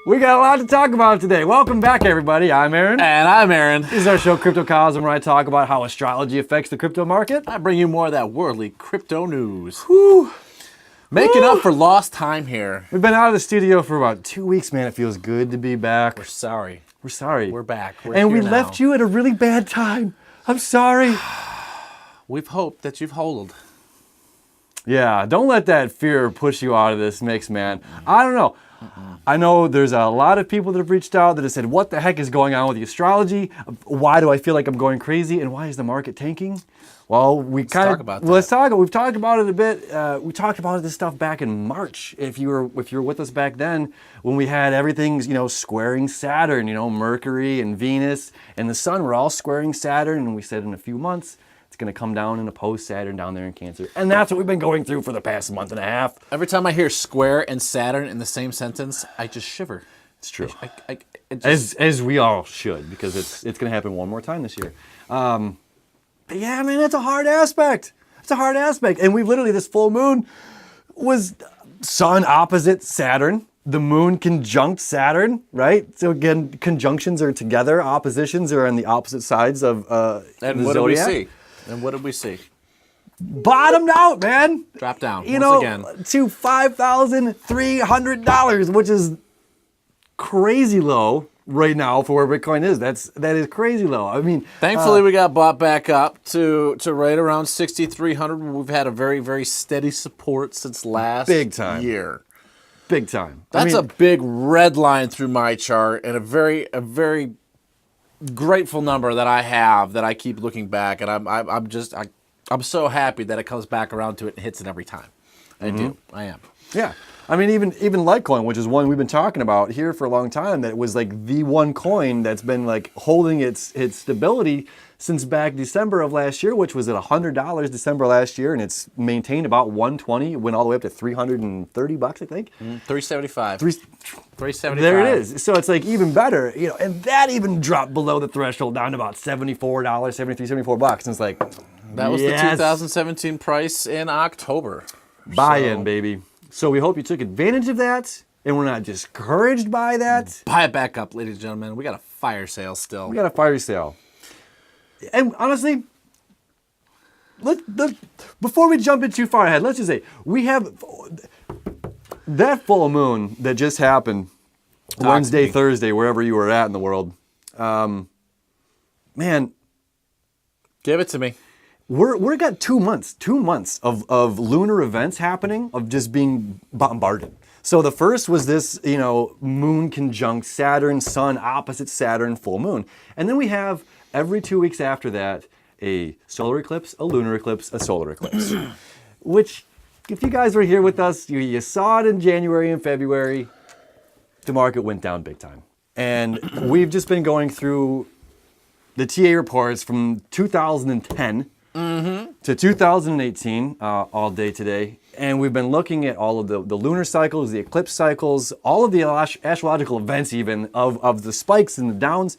We got a lot to talk about today. Welcome back, everybody. I'm Aaron. And I'm Aaron. This is our show, Crypto Cosm, where I talk about how astrology affects the crypto market. I bring you more of that worldly crypto news. Whew. Making up for lost time here. We've been out of the studio for about 2 weeks, man. It feels good to be back. We're sorry. We're sorry. We're back. We're and we here left now. you at a really bad time. I'm sorry. We've hoped that you've holed. Yeah, don't let that fear push you out of this mix, man. I don't know. I know there's a lot of people that have reached out that have said, what the heck is going on with the astrology? Why do I feel like I'm going crazy? And why is the market tanking? Well, let's talk about that. We've talked about it a bit. We talked about this stuff back in March. If you were with us back then, when we had everything, squaring Saturn, Mercury and Venus and the Sun were all squaring Saturn, and we said in a few months, it's going to come down and oppose Saturn down there in Cancer. And that's what we've been going through for the past month and a half. Every time I hear square and Saturn in the same sentence, I just shiver. It's true. As we all should, because it's going to happen one more time this year. But yeah, man, that's a hard aspect. It's a hard aspect. And we literally, this full moon was Sun opposite Saturn. The moon conjunct Saturn, right? So again, conjunctions are together. Oppositions are on the opposite sides of the zodiac. what did we see? And what did we see? Bottomed out, man. Drop down once again. To $5,300, which is crazy low right now for where Bitcoin is. That is crazy low. I mean, thankfully we got bought back up to right around 6,300. We've had a very, very steady support since last year. Big time. That's a big red line through my chart, and a very grateful number that I have that I keep looking back, and I'm so happy that it comes back around to it and hits it every time. I am. Yeah. I mean, even Litecoin, which is one we've been talking about here for a long time, that was like the one coin that's been like holding its stability since back December of last year, which was at $100 December last year, and it's maintained about 120. It went all the way up to $330, I think. 375. 375. There it is. So it's like even better, and that even dropped below the threshold down to about $74, 73, $74. And it's like, that was the 2017 price in October. Buy-in, baby. So we hope you took advantage of that, and we're not discouraged by that. Buy it back up, ladies and gentlemen. We got a fire sale still. We got a fire sale. And honestly, before we jump in too far ahead, let's just say we have that full moon that just happened Wednesday, Thursday, wherever you were at in the world. Man, give it to me. We're got 2 months of lunar events happening, of just being bombarded. So the first was this, moon conjunct Saturn, Sun opposite Saturn, full moon. And then we have every 2 weeks after that, a solar eclipse, a lunar eclipse, a solar eclipse. Which, if you guys were here with us, you saw it in January and February, the market went down big time. And we've just been going through the TA reports from 2010 to 2018 all day today. And we've been looking at all of the lunar cycles, the eclipse cycles, all of the astrological events even of the spikes and the downs.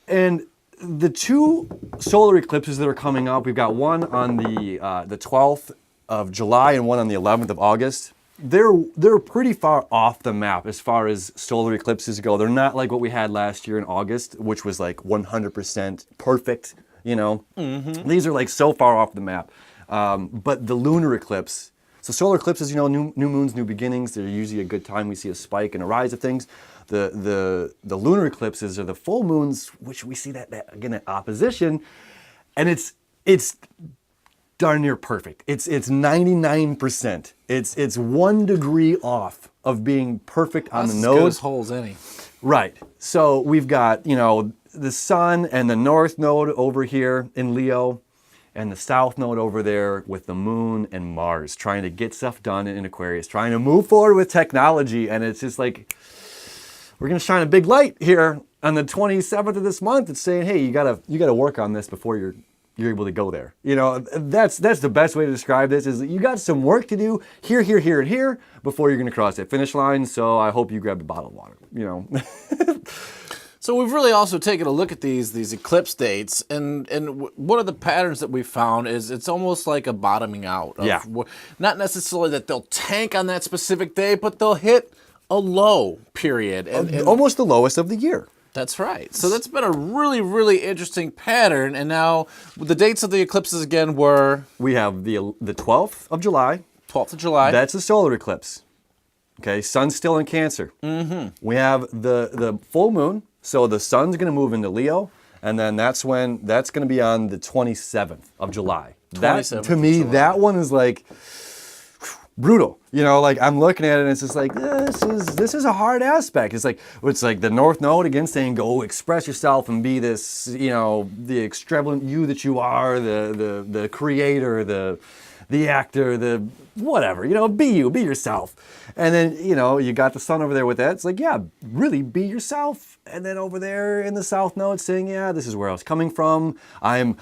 And the two solar eclipses that are coming up, we've got one on the 12th of July and one on the 11th of August. They're pretty far off the map as far as solar eclipses go. They're not like what we had last year in August, which was like 100% perfect, These are like so far off the map. But the lunar eclipse, so solar eclipses, new moons, new beginnings. They're usually a good time. We see a spike and a rise of things. The lunar eclipses are the full moons, which we see that again at opposition, and it's darn near perfect. It's 99%. It's 1 degree off of being perfect on the nose. As good as holes any. Right. So we've got the Sun and the North Node over here in Leo, and the South Node over there with the Moon and Mars, trying to get stuff done in Aquarius, trying to move forward with technology, and it's just like, we're going to shine a big light here on the 27th of this month. It's saying, hey, you gotta work on this before you're able to go there. That's the best way to describe this, is that you got some work to do here, and here before you're going to cross that finish line. So I hope you grab a bottle of water. So we've really also taken a look at these eclipse dates, and one of the patterns that we found is it's almost like a bottoming out. Not necessarily that they'll tank on that specific day, but they'll hit a low period. And Almost the lowest of the year. that's right. So that's been a really, really interesting pattern. And now the dates of the eclipses again were? We have the 12th of July. 12th of July. That's a solar eclipse. Okay, sun's still in Cancer. We have the full moon, so the sun's going to move into Leo, and then that's going to be on the 27th of July. That, to me, that one is like brutal. You know, like I'm looking at it and it's just like, this is a hard aspect. It's like the North Node again saying, go express yourself and be this, you know, the extravagant you that you are, the creator, the actor, the whatever, you know, be you, be yourself. And then, you know, you got the sun over there with that. It's like, yeah, really be yourself. And then over there in the South Node saying, yeah, this is where I was coming from. I am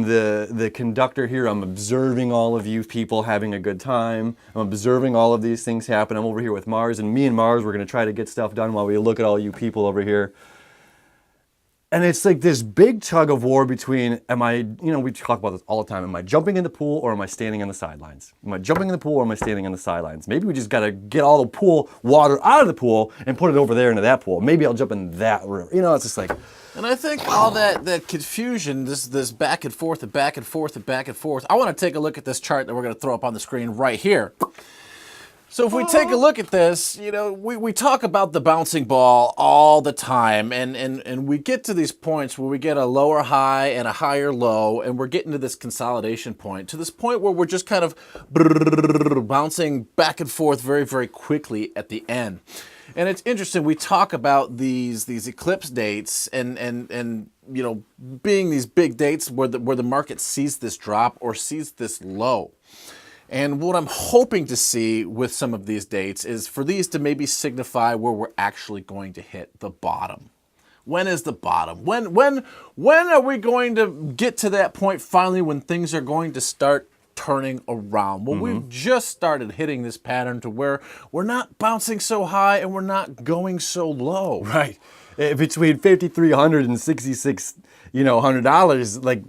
the conductor here. I'm observing all of you people having a good time. I'm observing all of these things happen. I'm over here with Mars, and me and Mars, we're going to try to get stuff done while we look at all you people over here. And it's like this big tug of war between, we talk about this all the time, am I jumping in the pool or am I standing on the sidelines? Am I jumping in the pool or am I standing on the sidelines? Maybe we just got to get all the pool water out of the pool and put it over there into that pool. Maybe I'll jump in that river. You know, it's just like... And I think all that confusion, this back and forth and back and forth and back and forth, I want to take a look at this chart that we're going to throw up on the screen right here. So if we take a look at this, you know, we talk about the bouncing ball all the time, and we get to these points where we get a lower high and a higher low, and we're getting to this consolidation point, to this point where we're just kind of bouncing back and forth very, very quickly at the end. And it's interesting, we talk about these eclipse dates and you know, being these big dates where the market sees this drop or sees this low. And what I'm hoping to see with some of these dates is for these to maybe signify where we're actually going to hit the bottom. When is the bottom? When are we going to get to that point finally when things are going to start turning around? Well, we've just started hitting this pattern to where we're not bouncing so high and we're not going so low. Right. Between $5,300 and $6,600, like,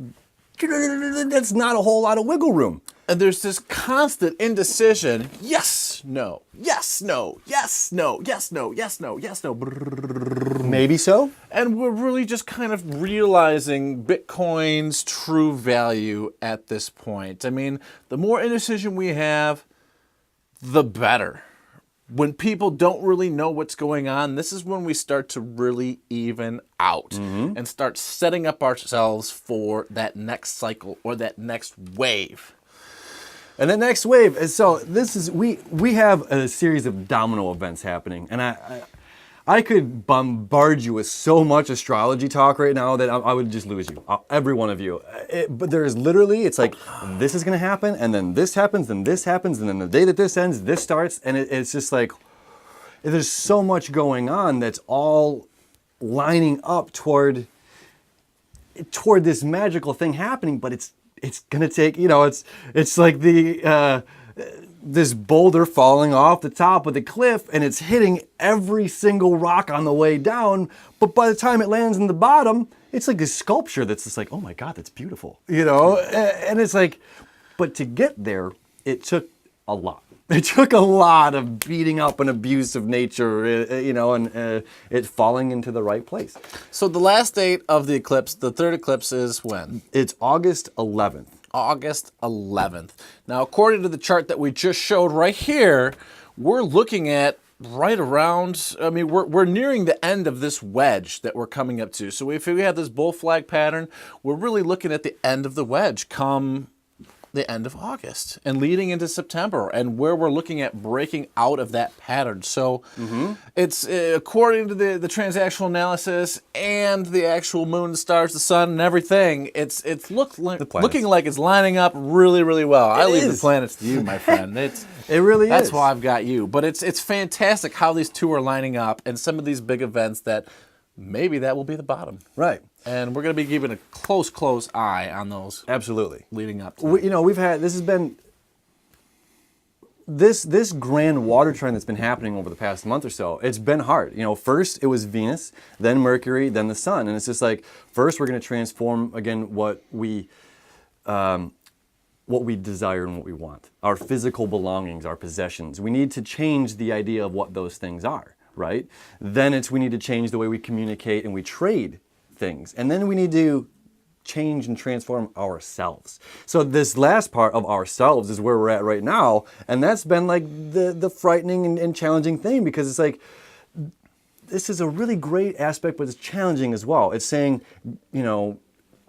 that's not a whole lot of wiggle room. And there's this constant indecision. Yes, no, yes, no, yes, no, yes, no, yes, no, yes, no. Maybe so. And we're really just kind of realizing Bitcoin's true value at this point. I mean, the more indecision we have, the better. When people don't really know what's going on, this is when we start to really even out and start setting up ourselves for that next cycle or that next wave. And the next wave is, so this is, we have a series of domino events happening, and I could bombard you with so much astrology talk right now that I would just lose you, every one of you. But there is literally, it's like, this is gonna happen, and then this happens, and this happens, and then the day that this ends, this starts, and it's just like, there's so much going on that's all lining up toward this magical thing happening, but it's gonna take, you know, it's like this boulder falling off the top of the cliff, and it's hitting every single rock on the way down, but by the time it lands in the bottom, it's like this sculpture that's just like, oh my God, that's beautiful, you know? And it's like, but to get there, it took a lot. It took a lot of beating up and abuse of nature, you know, and it falling into the right place. So the last date of the eclipse, the third eclipse, is when? It's August 11th. August 11th. Now, according to the chart that we just showed right here, we're looking at right around, I mean, we're nearing the end of this wedge that we're coming up to. So if we have this bull flag pattern, we're really looking at the end of the wedge come the end of August and leading into September, and where we're looking at breaking out of that pattern. So it's according to the transactional analysis and the actual moon, the stars, the sun, and everything, it's looking like it's lining up really, really well. I leave the planets to you, my friend. It really is. That's why I've got you. But it's fantastic how these two are lining up, and some of these big events that maybe that will be the bottom. Right. And we're going to be keeping a close eye on those. Absolutely. Leading up to you know, this has been this grand water trend that's been happening over the past month or so. It's been hard. You know, first it was Venus, then Mercury, then the sun. And it's just like, first we're going to transform, again, what we what we desire and what we want, our physical belongings, our possessions. We need to change the idea of what those things are, right? Then we need to change the way we communicate and we trade things. And then we need to change and transform ourselves. So this last part of ourselves is where we're at right now. And that's been like the frightening and challenging thing, because it's like, this is a really great aspect, but it's challenging as well. It's saying, you know,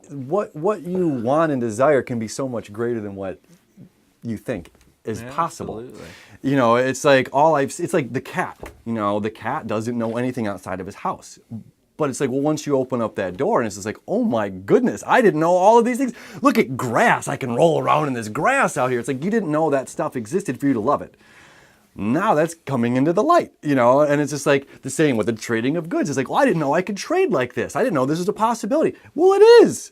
what you want and desire can be so much greater than what you think is possible. Absolutely. You know, it's like it's like the cat. You know, the cat doesn't know anything outside of his house. But it's like, well, once you open up that door and it's just like, oh my goodness, I didn't know all of these things. Look at grass. I can roll around in this grass out here. It's like, you didn't know that stuff existed for you to love it. Now that's coming into the light, you know, and it's just like the same with the trading of goods. It's like, well, I didn't know I could trade like this. I didn't know this was a possibility. Well, it is.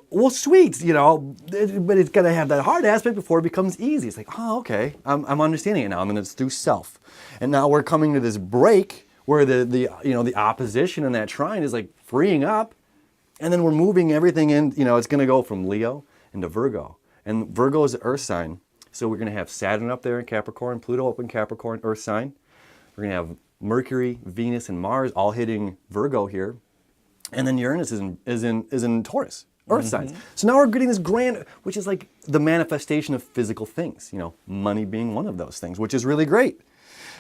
Well, sweet, you know, but it's got to have that hard aspect before it becomes easy. It's like, oh, okay, I'm understanding it now. I'm going to do self. And now we're coming to this break where the opposition in that trine is like freeing up, and then we're moving everything in, you know, it's going to go from Leo into Virgo. And Virgo is the earth sign. So we're going to have Saturn up there in Capricorn, Pluto up in Capricorn, earth sign. We're going to have Mercury, Venus, and Mars all hitting Virgo here. And then Uranus is in Taurus, earth signs. So now we're getting this grand, which is like the manifestation of physical things, you know, money being one of those things, which is really great.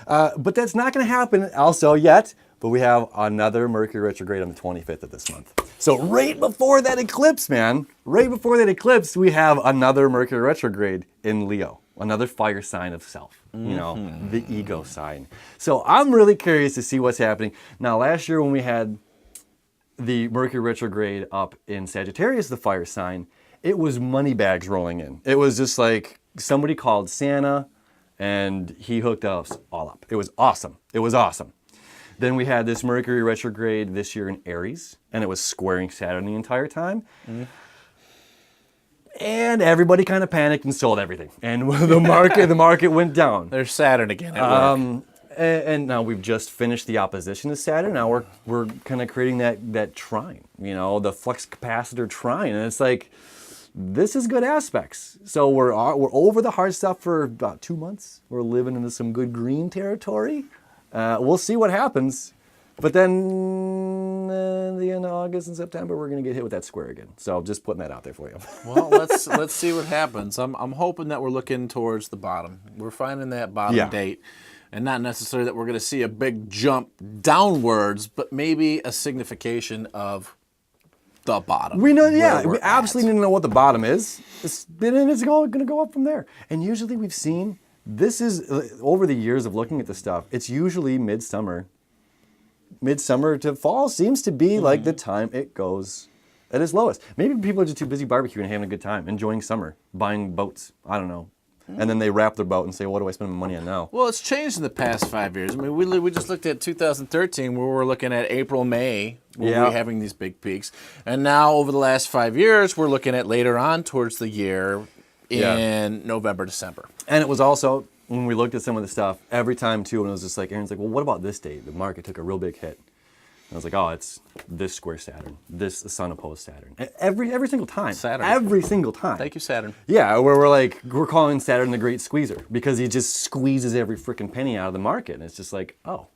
But that's not going to happen also yet. But we have another Mercury retrograde on the 25th of this month. So right before that eclipse, man, right before that eclipse, we have another Mercury retrograde in Leo, another fire sign of self, you know, the ego sign. So I'm really curious to see what's happening. Now, last year when we had the Mercury retrograde up in Sagittarius, the fire sign, it was money bags rolling in. It was just like somebody called Santa and he hooked us all up. It was awesome. It was awesome. Then we had this Mercury retrograde this year in Aries, and it was squaring Saturn the entire time. And everybody kind of panicked and sold everything. And the market went down. There's Saturn again at work. And now we've just finished the opposition to Saturn. Now we're kind of creating that trine, you know, the flux capacitor trine. And it's like, this is good aspects. So we're over the hard stuff for about 2 months. We're living into some good green territory. We'll see what happens. But then the end of August and September, we're going to get hit with that square again. So just putting that out there for you. Well, let's see what happens. I'm hoping that we're looking towards the bottom. We're finding that bottom date. And not necessarily that we're going to see a big jump downwards, but maybe a signification of the bottom. We know, we absolutely need to know what the bottom is. It's going to go up from there. And usually we've seen, this is, over the years of looking at this stuff, it's usually midsummer. Midsummer to fall seems to be like the time it goes at its lowest. Maybe people are just too busy barbecuing and having a good time, enjoying summer, buying boats. I don't know. And then they wrap their boat and say, what do I spend my money on now? Well, it's changed in the past 5 years. I mean, we just looked at 2013 where we're looking at April, May, where we're having these big peaks. And now over the last 5 years, we're looking at later on towards the year in November, December. And it was also, when we looked at some of the stuff, every time too, and it was just like, Aaron's like, well, what about this date? The market took a real big hit. And I was like, oh, it's this square Saturn, this sun opposed Saturn. Every single time. Saturn. Every single time. Thank you, Saturn. Yeah, where we're calling Saturn the great squeezer because he just squeezes every freaking penny out of the market. And it's just like, oh,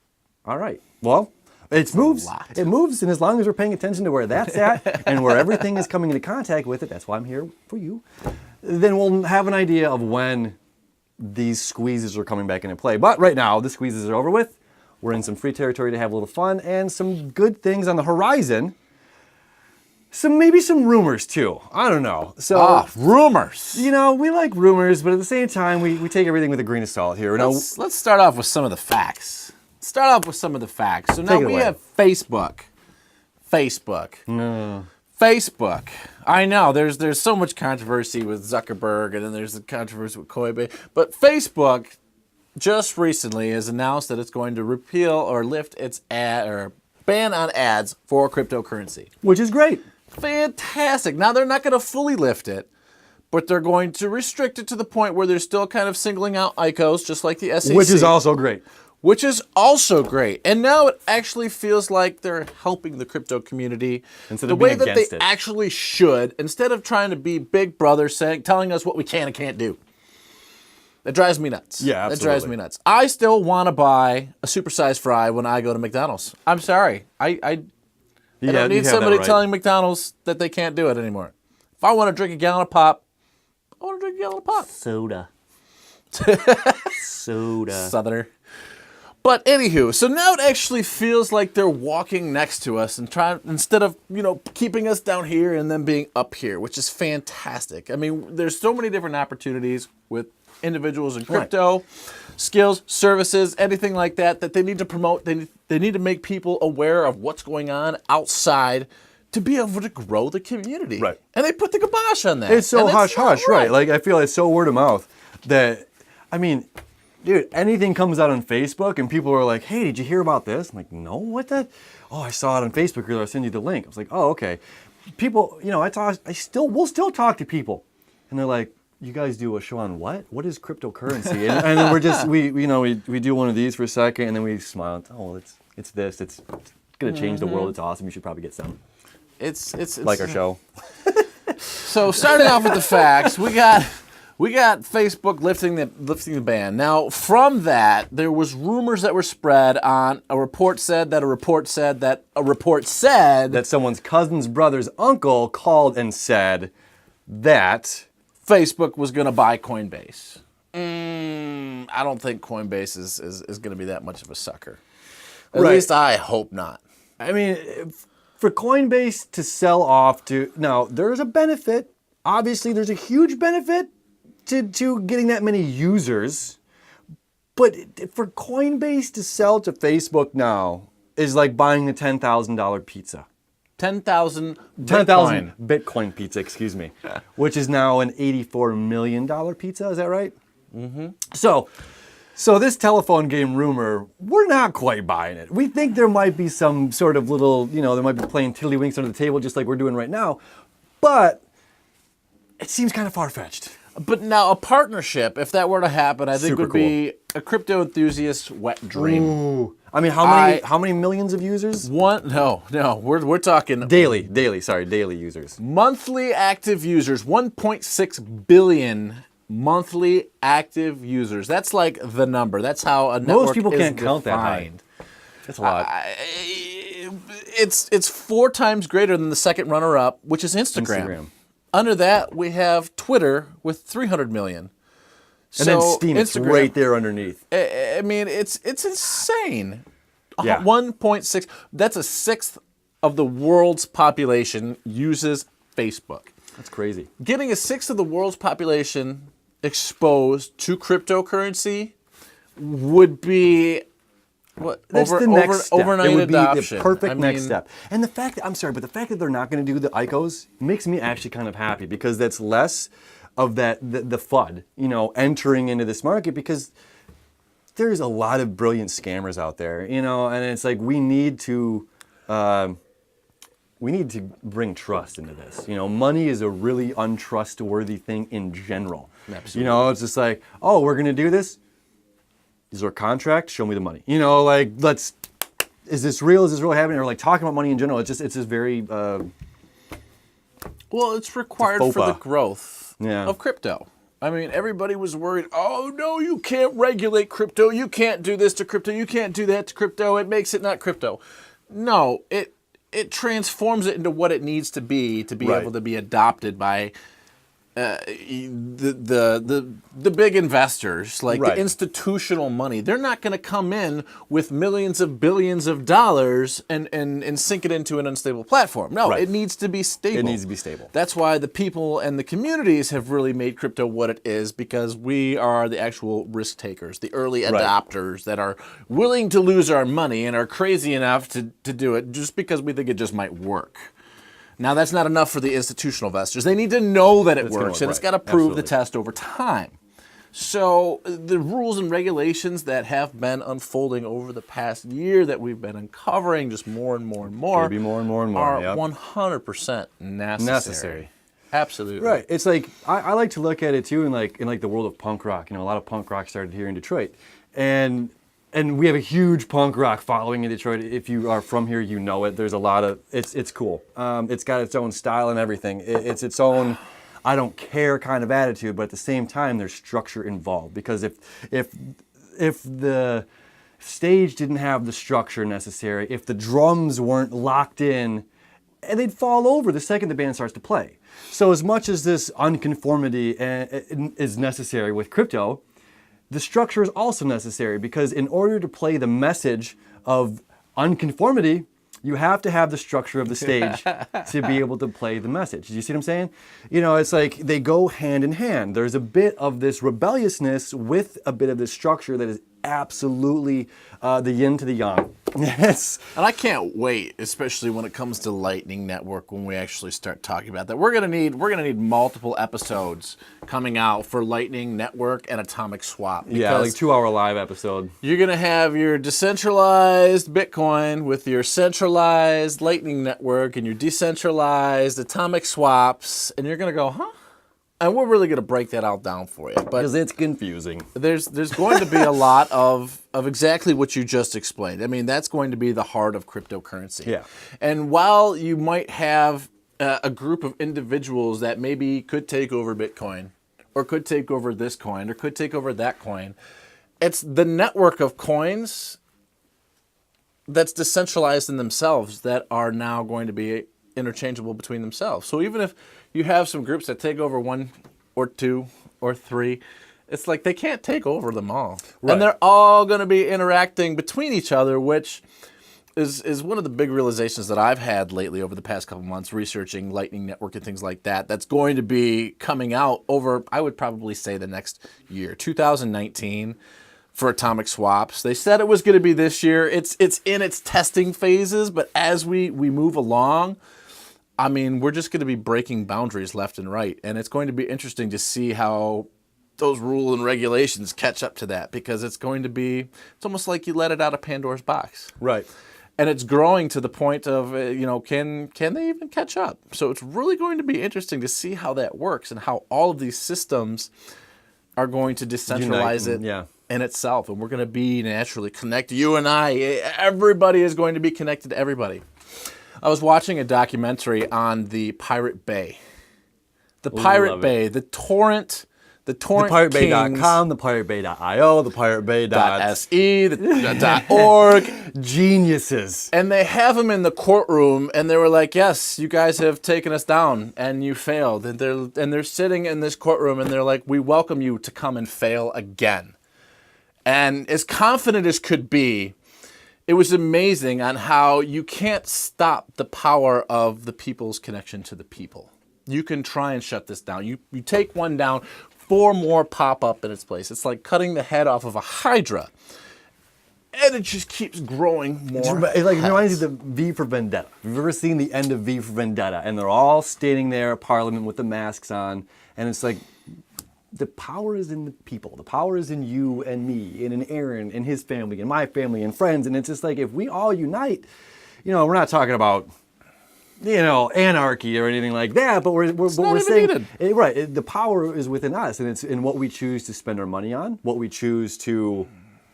all right. Well, it moves. It moves, and as long as we're paying attention to where that's at and where everything is coming into contact with it, that's why I'm here for you, then we'll have an idea of when these squeezes are coming back into play. But right now, the squeezes are over with. We're in some free territory to have a little fun and some good things on the horizon. Maybe some rumors too. I don't know. So rumors. You know, we like rumors, but at the same time, we take everything with a grain of salt here. Let's start off with some of the facts. So now we have Facebook. Facebook. I know there's so much controversy with Zuckerberg, and then there's the controversy with Coinbase, but Facebook just recently has announced that it's going to repeal or lift its ban on ads for cryptocurrency. Which is great. Fantastic. Now they're not going to fully lift it, but they're going to restrict it to the point where they're still kind of singling out ICOs, just like the SEC. Which is also great. which is also great. And now it actually feels like they're helping the crypto community Instead the of way being that they against it. actually should, instead of trying to be big brother telling us what we can and can't do. That drives me nuts. Yeah, That absolutely. drives me nuts. I still want to buy a supersized fry when I go to McDonald's. I'm sorry. I don't need somebody telling McDonald's that they can't do it anymore. If I want to drink a gallon of pop, I want to drink a gallon of pop. Soda. Soda. Southerner. But anywho, so now it actually feels like they're walking next to us and instead of, keeping us down here and then being up here, which is fantastic. I mean, there's so many different opportunities with individuals in crypto, skills, services, anything like that they need to promote. They need to make people aware of what's going on outside to be able to grow the community. Right. And they put the kibosh on that. It's so And hush not hush, right? Like I feel it's so word of mouth that, I mean, dude, anything comes out on Facebook and people are like, "Hey, did you hear about this?" I'm like, "No, what the? Oh, I saw it on Facebook. I'll send you the link." I was like, "Oh, okay." People, we'll still talk to people, and they're like, "You guys do a show on what? What is cryptocurrency?" And then we do one of these for a second, and then we smile. Oh, it's this. It's gonna change the world. It's awesome. You should probably get some. It's Like our show. So starting off with the facts, we got Facebook lifting the ban. Now, from that, there was rumors that were spread on a report said that a report said that a report said That someone's cousin's brother's uncle called and said that Facebook was going to buy Coinbase. I don't think Coinbase is going to be that much of a sucker. At Right. least I hope not. I mean, for Coinbase to sell off to, now there's a benefit. Obviously, there's a huge benefit to getting that many users. But for Coinbase to sell to Facebook now is like buying a $10,000 pizza. 10,000 $10,000 Bitcoin pizza, excuse me, which is now an $84 million pizza. Is that right? Mm-hmm. So this telephone game rumor, we're not quite buying it. We think there might be some sort of little, they might be playing tiddlywinks under the table just like we're doing right now. But it seems kind of far-fetched. But now a partnership, if that were to happen, I think Super would be a crypto enthusiast's wet dream. Ooh. I mean, how many millions of users? No, we're talking Daily users. monthly active users, 1.6 billion monthly active users. That's like the number. That's how a network Most people is can't count that high. defined. That's a lot. It's 4 times greater than the second runner-up, which is Instagram. Under that, we have Twitter with 300 million. And then Steam is right there underneath. I mean, it's insane. Yeah. 1.6. That's a sixth of the world's population uses Facebook. That's crazy. Getting a sixth of the world's population exposed to cryptocurrency would be That's the next step. overnight It would be adoption. the perfect next step. And the fact that, the fact that they're not going to do the ICOs makes me actually kind of happy because that's less of the FUD, entering into this market because there's a lot of brilliant scammers out there, and it's like we need to bring trust into this. Money is a really untrustworthy thing in general. Absolutely. It's just like, oh, we're going to do this. Is there a contract? Show me the money. Is this real? Is this really happening? Or like talking about money in general, it's just very. Well, it's required It's a for the faux pas. growth of crypto. I mean, everybody was worried, oh no, you can't regulate crypto. You can't do this to crypto. You can't do that to crypto. It makes it not crypto. No, it transforms it into what it needs to be Right. able to be adopted by the big investors, like Right. the institutional money. They're not going to come in with millions of billions of dollars and sink it into an unstable platform. No, Right. it needs to be stable. It needs to be stable. That's why the people and the communities have really made crypto what it is, because we are the actual risk takers, the early adopters that are willing to lose our money and are crazy enough to do it just because we think it just might work. Now, that's not enough for the institutional investors. They need to know that it It's gonna works, work, and it's right. got to prove the Absolutely. test over time. So the rules and regulations that have been unfolding over the past year that we've been uncovering just more and more and more, Maybe more and more and more, are yep. 100% necessary. Necessary. Absolutely. Right. It's like I like to look at it too in the world of punk rock. A lot of punk rock started here in Detroit, and and we have a huge punk rock following in Detroit. If you are from here, you know it. There's a lot of, it's cool. It's got its own style and everything. It's its own, I don't care kind of attitude, but at the same time, there's structure involved. Because if the stage didn't have the structure necessary, if the drums weren't locked in, and they'd fall over the second the band starts to play. So as much as this unconformity is necessary with crypto, the structure is also necessary, because in order to play the message of unconformity, you have to have the structure of the stage to be able to play the message. Do you see what I'm saying? You know, it's like they go hand in hand. There's a bit of this rebelliousness with a bit of this structure that is absolutely the yin to the yang. Yes. And I can't wait, especially when it comes to Lightning Network, when we actually start talking about that. We're gonna need multiple episodes coming out for Lightning Network and Atomic Swap. Yeah, like 2-hour live episode. You're gonna have your decentralized Bitcoin with your centralized Lightning Network and your decentralized Atomic Swaps, and you're gonna go, huh? And we're really going to break that out down for you. But Because it's confusing. there's going to be a lot of exactly what you just explained. I mean, that's going to be the heart of cryptocurrency. Yeah. And while you might have a group of individuals that maybe could take over Bitcoin, or could take over this coin, or could take over that coin, it's the network of coins that's decentralized in themselves that are now going to be interchangeable between themselves. So even if you have some groups that take over 1 or 2 or 3, it's like they can't take over them all. Right. And they're all going to be interacting between each other, which is one of the big realizations that I've had lately over the past couple months researching Lightning Network and things like that. That's going to be coming out over, I would probably say, the next year, 2019. For Atomic Swaps. They said it was going to be this year. It's in its testing phases, but as we move along, I mean, we're just going to be breaking boundaries left and right. And it's going to be interesting to see how those rules and regulations catch up to that, because it's going to be, it's almost like you let it out of Pandora's box. Right. And it's growing to the point of, can they even catch up? So it's really going to be interesting to see how that works and how all of these systems are going to decentralize it. Yeah. In itself, and we're going to be naturally connected. You and I, everybody is going to be connected to everybody. I was watching a documentary on the Pirate Bay. The Pirate Bay, the torrent ThePirateBay.com, thepiratebay.io, thepiratebay.se, .org. Geniuses. And they have them in the courtroom, and they were like, yes, you guys have taken us down, and you failed. And they're sitting in this courtroom, and they're like, we welcome you to come and fail again. And as confident as could be, it was amazing on how you can't stop the power of the people's connection to the people. You can try and shut this down. You take one down, 4 more pop up in its place. It's like cutting the head off of a hydra. And it just keeps growing more. It reminds you of the V for Vendetta. Have you ever seen the end of V for Vendetta? And they're all standing there at Parliament with the masks on. And it's like, the power is in the people. The power is in you and me and in Aaron and his family and my family and friends. And it's just like, if we all unite, we're not talking about, anarchy or anything like that, but we're saying, right, the power is within us, and it's in what we choose to spend our money on, what we choose to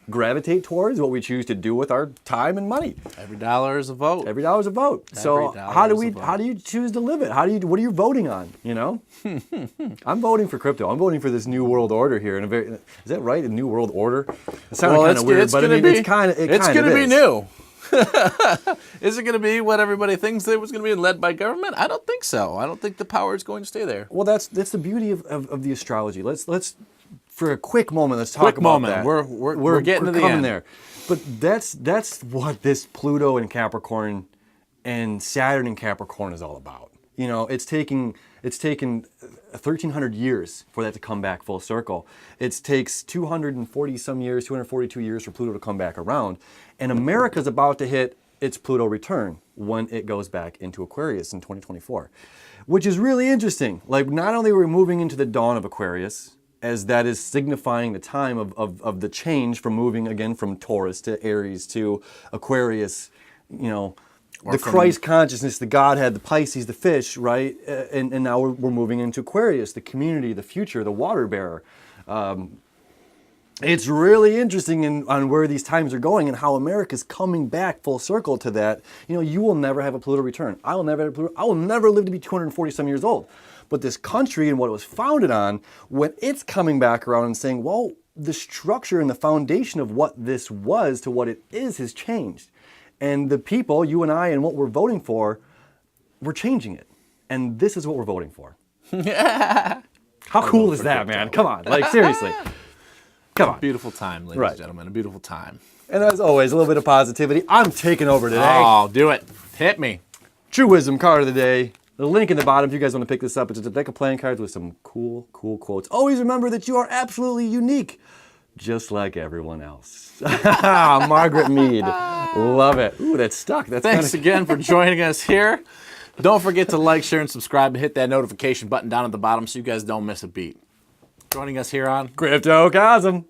gravitate towards, what we choose to do with our time and money. Every dollar is a vote. Every dollar is a vote. So how do you choose to live it? What are you voting on? I'm voting for crypto. I'm voting for this new world order here. Is that right? A new world order? It sounds kind of weird, but it's kind of it's going to be new. Is it going to be what everybody thinks it was going to be, led by government? I don't think so. I don't think the power is going to stay there. Well, that's the beauty of the astrology. Let's for a quick moment, let's talk about that. We're getting to the coming end there. But that's what this Pluto and Capricorn and Saturn and Capricorn is all about. It's taken 1,300 years for that to come back full circle. It takes 242 years for Pluto to come back around. And America's about to hit its Pluto return when it goes back into Aquarius in 2024, which is really interesting. Like, not only are we moving into the dawn of Aquarius, as that is signifying the time of the change from moving again from Taurus to Aries to Aquarius, the Christ consciousness, the Godhead, the Pisces, the fish, right? And now we're moving into Aquarius, the community, the future, the water bearer. It's really interesting on where these times are going and how America's coming back full circle to that. You know, you will never have a polluter return. I will never live to be 240 some years old. But this country and what it was founded on, when it's coming back around and saying, well, the structure and the foundation of what this was to what it is has changed. And the people, you and I, and what we're voting for, we're changing it. And this is what we're voting for. How cool is that, man? Come on, like seriously. Come on. Beautiful time, ladies and gentlemen. A beautiful time. And as always, a little bit of positivity. I'm taking over today. Oh, do it. Hit me. True wisdom card of the day. The link in the bottom if you guys want to pick this up. It's just a deck of playing cards with some cool quotes. Always remember that you are absolutely unique, just like everyone else. Margaret Mead. Love it. Ooh, that's stuck. Thanks again for joining us here. Don't forget to like, share, and subscribe, and hit that notification button down at the bottom so you guys don't miss a beat. Joining us here on Crypto Cosm.